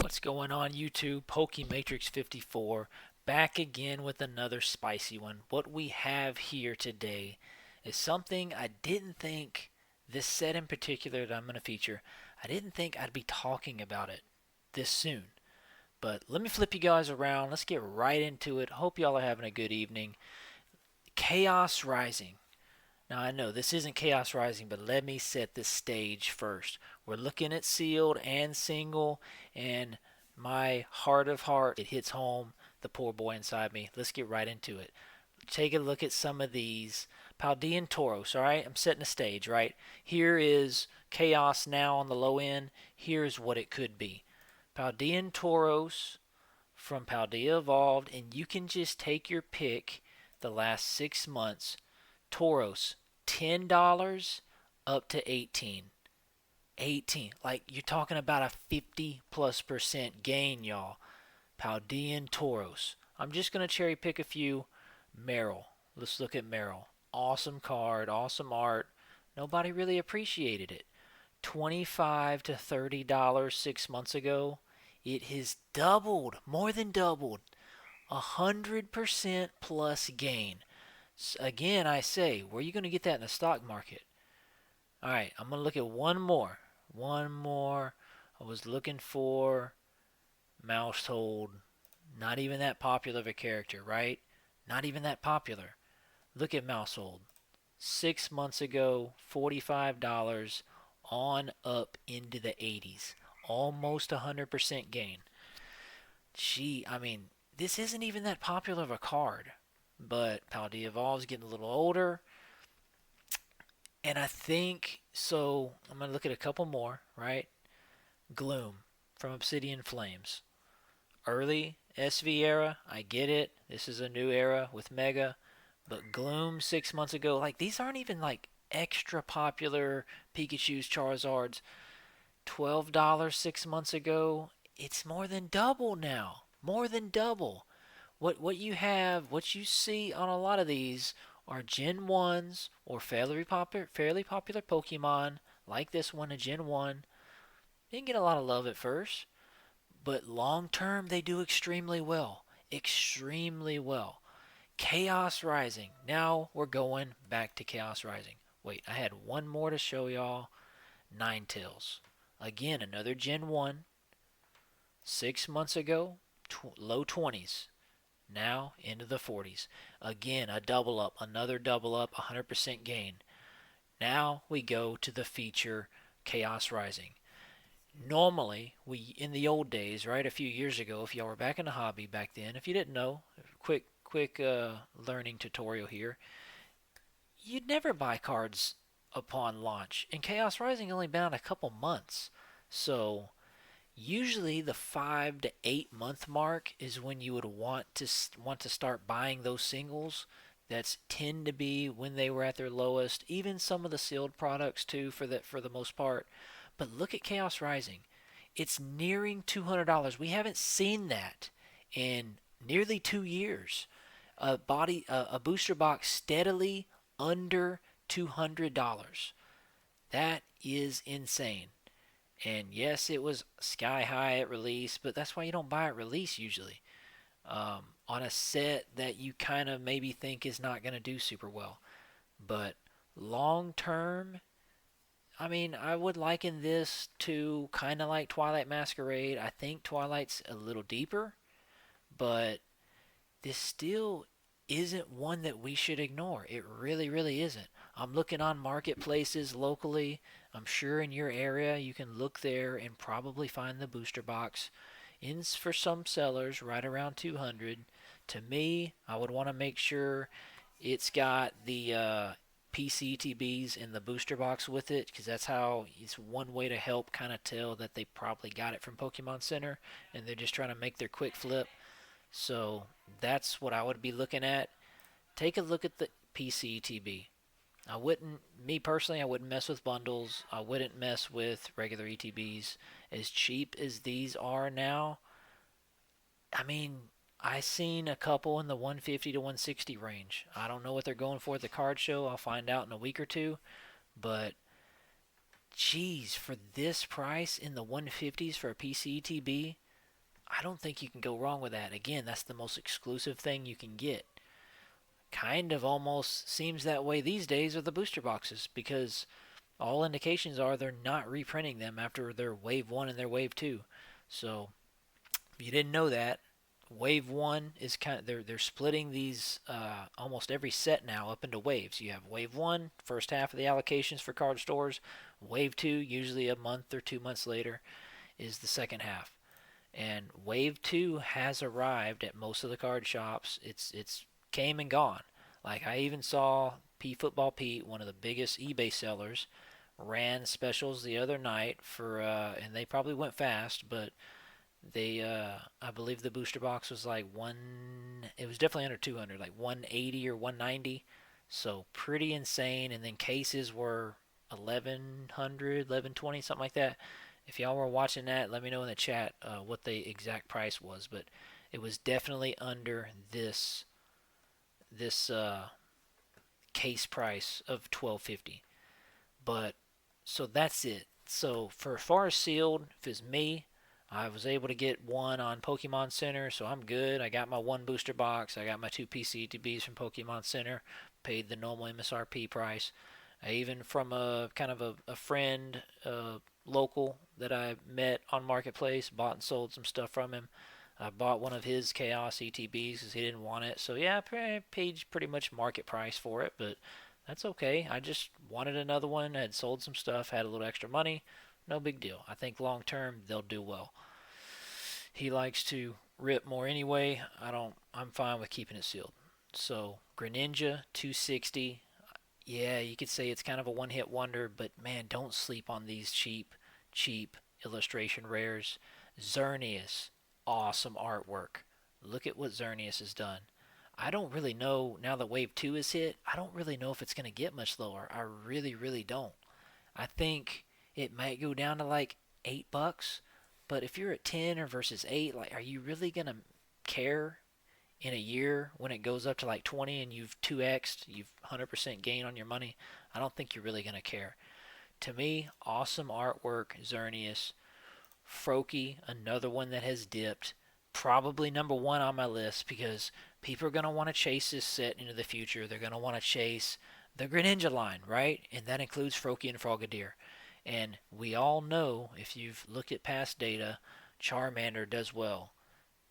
What's going on YouTube? Pokematrix 54 back again with another spicy one. What we have here today is something I didn't think, this set in particular that I'm going to feature, I didn't think I'd be talking about it this soon. But let me flip you guys around. Let's get right into it. Hope y'all are having a good evening. Chaos Rising. Now I know this isn't Chaos Rising, but let me set the stage first. We're looking at sealed and single, and my heart of heart, it hits home, the poor boy inside me. Let's get right into it. Take a look at some of these. Paldean Tauros, alright? I'm setting the stage, right? Here is Chaos now on the low end. Here's what it could be. Paldean Tauros from Paldea Evolved, and you can just take your pick the last 6 months. Tauros, $10 up to 18. 18. Like you're talking about a 50+% gain, y'all. Paldean Tauros. I'm just going to cherry pick a few. Meryl. Let's look at Meryl. Awesome card, awesome art. Nobody really appreciated it. 25 to $30 6 months ago. It has doubled, more than doubled. 100% plus gain. Again, I say, where are you going to get that in the stock market? All right, I'm going to look at one more. One more. I was looking for Mousehold. Not even that popular of a character, right? Not even that popular. Look at Mousehold. 6 months ago, $45 on up into the 80s. Almost 100% gain. Gee, I mean, this isn't even that popular of a card. But Paldea Evolve's getting a little older. And I think, so I'm going to look at a couple more, right? Gloom from Obsidian Flames. Early SV era, I get it. This is a new era with Mega. But Gloom 6 months ago, like these aren't even like extra popular Pikachu's, Charizards. $12 6 months ago. It's more than double now. More than double. What you have, what you see on a lot of these are Gen 1s or fairly popular Pokemon, like this one, a Gen 1. Didn't get a lot of love at first, but long term they do extremely well. Extremely well. Chaos Rising. Now we're going back to Chaos Rising. Wait, I had one more to show y'all. Ninetales. Again, another Gen 1. 6 months ago, low 20s. Now into the 40s. Again, a double up, another double up, 100% gain. Now we go to the feature Chaos Rising. Normally, we in the old days, right, a few years ago, if y'all were back in the hobby back then, if you didn't know, quick learning tutorial here. You'd never buy cards upon launch, and Chaos Rising only been out a couple months. So usually the 5 to 8 month mark is when you would want to start buying those singles. That's tend to be when they were at their lowest. Even some of the sealed products too, for the most part. But look at Chaos Rising. It's nearing $200. We haven't seen that in nearly 2 years. A booster box steadily under $200. That is insane. And yes, it was sky high at release, but that's why you don't buy at release usually. On a set that you kind of maybe think is not going to do super well. But long term, I mean, I would liken this to kind of like Twilight Masquerade. I think Twilight's a little deeper, but this still isn't one that we should ignore. It really, really isn't. I'm looking on marketplaces locally. I'm sure in your area you can look there and probably find the booster box. Ins for some sellers right around 200. To me, I would want to make sure it's got the PCTBs in the booster box with it, because that's how it's one way to help kind of tell that they probably got it from Pokemon Center and they're just trying to make their quick flip. So that's what I would be looking at. Take a look at the PCETB. I wouldn't, me personally, I wouldn't mess with bundles. I wouldn't mess with regular ETBs. As cheap as these are now, I mean, I seen a couple in the 150 to 160 range. I don't know what they're going for at the card show. I'll find out in a week or two. But geez, for this price in the 150s for a PCETB, I don't think you can go wrong with that. Again, that's the most exclusive thing you can get. Kind of almost seems that way these days are the booster boxes, because all indications are they're not reprinting them after their wave 1 and their wave 2. So if you didn't know that, wave 1 is kind of, they're splitting these almost every set now up into waves. You have wave 1, first half of the allocations for card stores. Wave 2, usually a month or 2 months later, is the second half. And wave 2 has arrived at most of the card shops. It's came and gone. Like, I even saw P Football Pete, one of the biggest eBay sellers, ran specials the other night for and they probably went fast, but they I believe the booster box was like it was definitely under 200, like 180 or 190. So pretty insane. And then cases were 1100, 1120, something like that. If y'all were watching that, let me know in the chat what the exact price was, but it was definitely under this case price of 1250. But so that's it. So for as far as sealed, if it's me, I was able to get one on Pokemon Center, so I'm good. I got my one booster box. I got my two PCTBs from Pokemon Center. Paid the normal MSRP price. I even from a kind of a friend, local that I met on Marketplace, bought and sold some stuff from him. I bought one of his Chaos ETBs because he didn't want it. So yeah, I paid pretty much market price for it, but that's okay. I just wanted another one. I had sold some stuff, had a little extra money. No big deal. I think long term they'll do well. He likes to rip more anyway. I'm fine with keeping it sealed. So Greninja 260. Yeah, you could say it's kind of a one-hit wonder, but man, don't sleep on these cheap illustration rares. Xerneas, awesome artwork. Look at what Xerneas has done. I don't really know, now that Wave 2 is hit, I don't really know if it's going to get much lower. I really, really don't. I think it might go down to like $8, but if you're at 10 or versus 8, like, are you really going to care in a year when it goes up to like 20 and you've 2x'd, you've 100% gain on your money? I don't think you're really going to care. To me, awesome artwork, Xerneas. Froakie, another one that has dipped. Probably number one on my list because people are going to want to chase this set into the future. They're going to want to chase the Greninja line, right? And that includes Froakie and Frogadier. And we all know, if you've looked at past data, Charmander does well.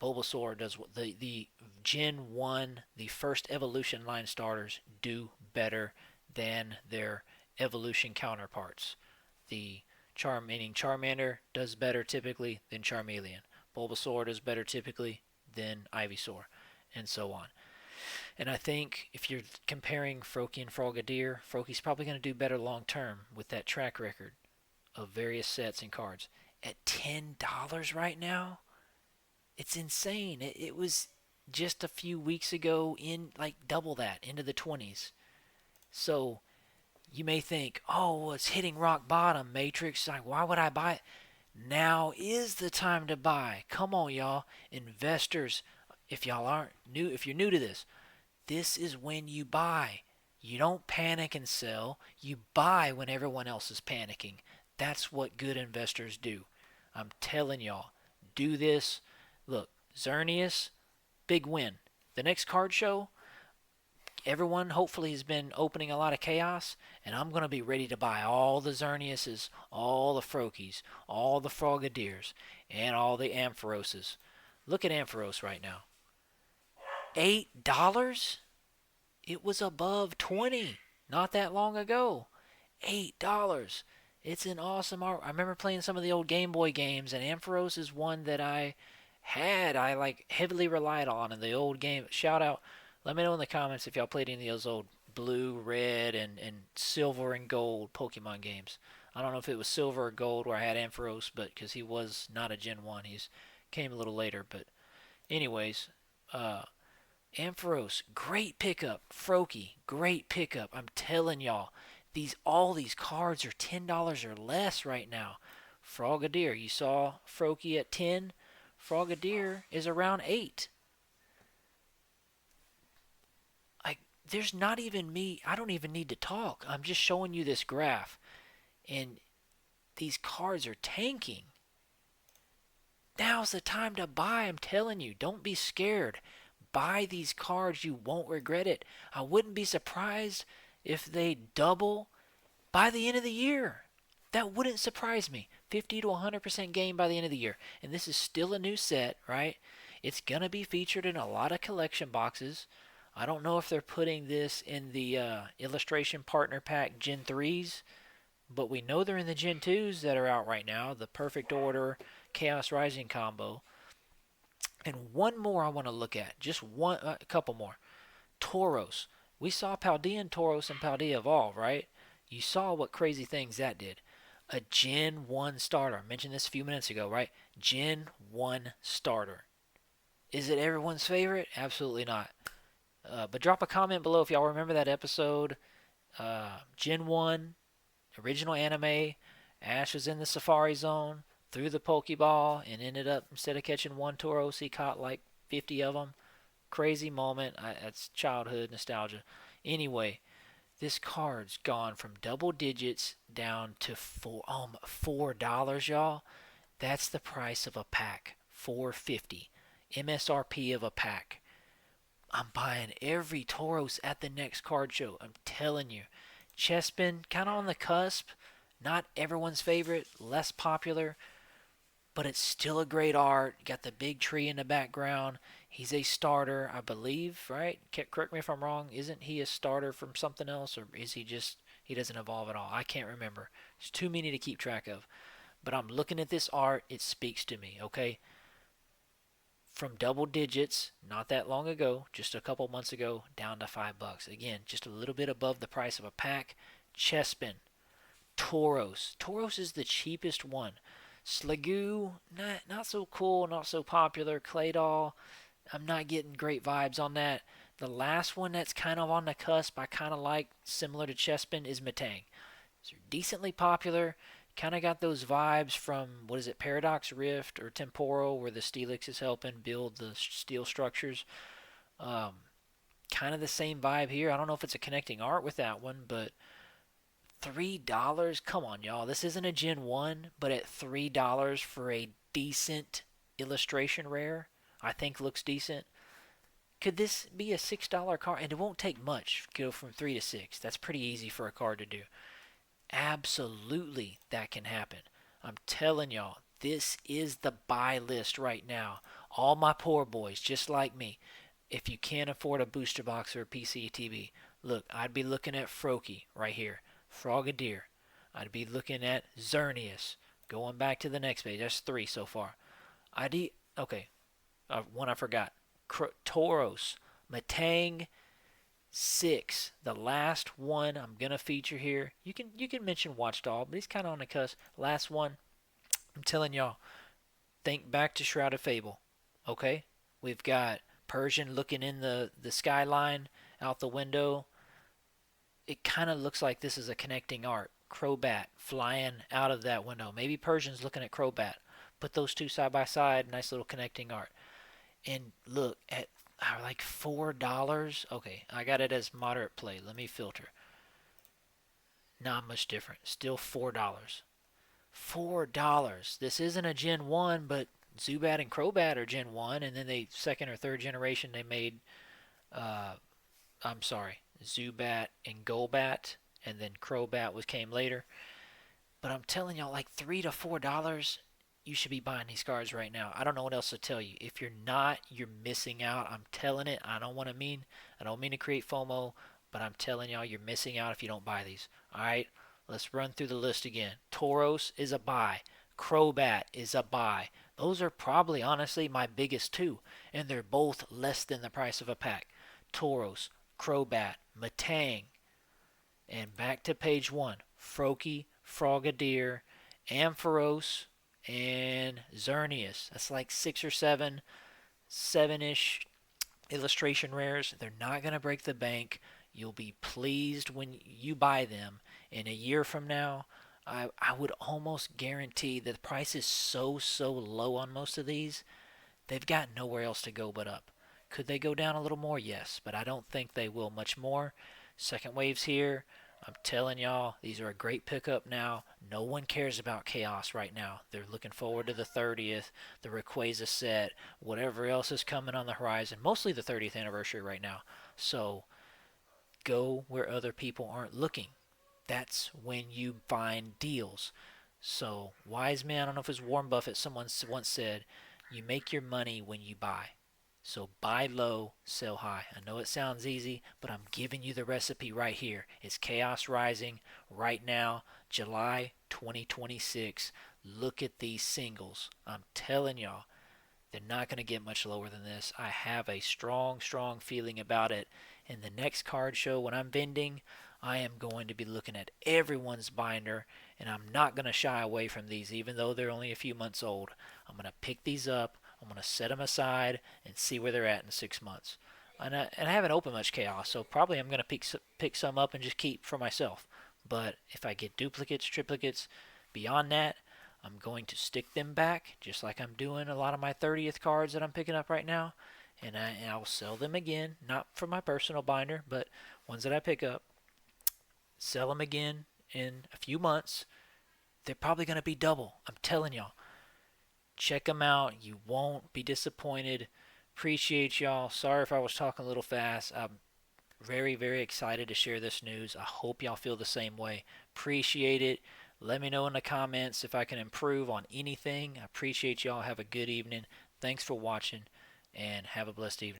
Bulbasaur does well. The Gen 1, the first evolution line starters do better than their evolution counterparts. The meaning Charmander does better typically than Charmeleon. Bulbasaur does better typically than Ivysaur, and so on. And I think if you're comparing Froakie and Frogadier, Froakie's probably going to do better long term with that track record of various sets and cards. At $10 right now, it's insane. It was just a few weeks ago in like double that, into the 20s. So you may think, oh, well, it's hitting rock bottom, Matrix. Like, why would I buy it? Now is the time to buy. Come on, y'all. Investors, if y'all aren't new, if you're new to this is when you buy. You don't panic and sell. You buy when everyone else is panicking. That's what good investors do. I'm telling y'all, do this. Look, Xerneas, big win. The next card show, everyone hopefully has been opening a lot of chaos, and I'm going to be ready to buy all the Xerneases, all the Froakies, all the Frogadiers, and all the Amphiroses. Look at Ampharos right now. $8? It was above 20 not that long ago. $8. It's an awesome art. I remember playing some of the old Game Boy games, and Ampharos is one that I like heavily relied on in the old game. Shout out. Let me know in the comments if y'all played any of those old blue, red, and silver and gold Pokemon games. I don't know if it was silver or gold where I had Ampharos, but because he was not a Gen 1, he's came a little later. But anyways, Ampharos, great pickup. Froakie, great pickup. I'm telling y'all, all these cards are $10 or less right now. Frogadier, you saw Froakie at 10. Frogadier is around 8. There's not even me. I don't even need to talk. I'm just showing you this graph. And these cards are tanking. Now's the time to buy. I'm telling you, don't be scared. Buy these cards. You won't regret it. I wouldn't be surprised if they double by the end of the year. That wouldn't surprise me. 50 to 100% gain by the end of the year. And this is still a new set, right? It's going to be featured in a lot of collection boxes. I don't know if they're putting this in the Illustration Partner Pack Gen 3s, but we know they're in the Gen 2s that are out right now, the Perfect Order Chaos Rising combo. And one more I want to look at, just one, a couple more. Tauros. We saw Paldean Tauros and Paldea evolve, right? You saw what crazy things that did. A Gen 1 starter. I mentioned this a few minutes ago, right? Gen 1 starter. Is it everyone's favorite? Absolutely not. But drop a comment below if y'all remember that episode. Gen 1, original anime. Ash was in the Safari Zone, threw the Pokeball, and ended up, instead of catching one Tauros, he caught like 50 of them. Crazy moment. That's childhood nostalgia. Anyway, this card's gone from double digits down to $4, y'all. That's the price of a pack. $4.50. MSRP of a pack. I'm buying every Tauros at the next card show. I'm telling you. Chespin, kind of on the cusp. Not everyone's favorite. Less popular. But it's still a great art. Got the big tree in the background. He's a starter, I believe, right? Correct me if I'm wrong. Isn't he a starter from something else? Or is he just, he doesn't evolve at all? I can't remember. There's too many to keep track of. But I'm looking at this art. It speaks to me, okay? From double digits, not that long ago, just a couple months ago, down to $5. Again, just a little bit above the price of a pack. Chespin. Tauros. Tauros is the cheapest one. Sliggoo, not so cool, not so popular. Claydol, I'm not getting great vibes on that. The last one that's kind of on the cusp, I kind of like, similar to Chespin, is Metang. So decently popular. Kind of got those vibes from, what is it, Paradox Rift or Temporal, where the Steelix is helping build the steel structures. Um, Kind of the same vibe here. I don't know if it's a connecting art with that one, but $3? Come on, y'all. This isn't a Gen 1, but at $3 for a decent illustration rare, I think looks decent. Could this be a $6 card? And it won't take much to go from 3 to 6. That's pretty easy for a card to do. Absolutely, that can happen. I'm telling y'all, this is the buy list right now. All my poor boys, just like me, if you can't afford a booster box or a PCTV, look, I'd be looking at Froakie right here. Frogadier. I'd be looking at Xerneas. Going back to the next page. That's 3 so far. Okay. One I forgot. Tauros. Metang. 6. The last one I'm gonna feature here. You can mention Watchdog, but he's kind of on the cusp. Last one. I'm telling y'all. Think back to Shrouded Fable. Okay. We've got Persian looking in the skyline out the window. It kind of looks like this is a connecting art. Crobat flying out of that window. Maybe Persian's looking at Crobat. Put those two side by side. Nice little connecting art. And look at like $4. Okay, I got it as moderate play. Let me filter. Not much different. Still $4. $4. This isn't a Gen 1, but Zubat and Crobat are Gen 1, and then they second or third generation they made I'm sorry, Zubat and Golbat, and then Crobat came later. But I'm telling y'all, like $3 to $4, you should be buying these cards right now. I don't know what else to tell you. If you're not, you're missing out. I'm telling it. I don't mean to create FOMO, but I'm telling y'all, you're missing out if you don't buy these. All right, let's run through the list again. Tauros is a buy. Crobat is a buy. Those are probably, honestly, my biggest two, and they're both less than the price of a pack. Tauros, Crobat, Metang, and back to page 1. Froakie, Frogadier, Ampharos, and Xerneas. That's like 6 or 7, 7-ish illustration rares. They're not going to break the bank. You'll be pleased when you buy them. In a year from now, I would almost guarantee that the price is so low on most of these, they've got nowhere else to go but up. Could they go down a little more? Yes, but I don't think they will much more. Second wave's here. I'm telling y'all, these are a great pickup now. No one cares about Chaos right now. They're looking forward to the 30th, the Rayquaza set, whatever else is coming on the horizon. Mostly the 30th anniversary right now. So go where other people aren't looking. That's when you find deals. So, wise man, I don't know if it was Warren Buffett, someone once said, you make your money when you buy. So, buy low, sell high. I know it sounds easy, but I'm giving you the recipe right here. It's Chaos Rising right now, July 2026. Look at these singles. I'm telling y'all, they're not going to get much lower than this. I have a strong, strong feeling about it. In the next card show, when I'm vending, I am going to be looking at everyone's binder, and I'm not going to shy away from these, even though they're only a few months old. I'm going to pick these up, I'm going to set them aside, and see where they're at in 6 months. And I haven't opened much Chaos, so probably I'm going to pick some up and just keep for myself. But if I get duplicates, triplicates, beyond that, I'm going to stick them back, just like I'm doing a lot of my 30th cards that I'm picking up right now. And I'll sell them again, not for my personal binder, but ones that I pick up, sell them again in a few months. They're probably going to be double. I'm telling y'all. Check them out. You won't be disappointed. Appreciate y'all. Sorry if I was talking a little fast. I'm very, very excited to share this news. I hope y'all feel the same way. Appreciate it. Let me know in the comments if I can improve on anything. I appreciate y'all. Have a good evening. Thanks for watching, and have a blessed evening.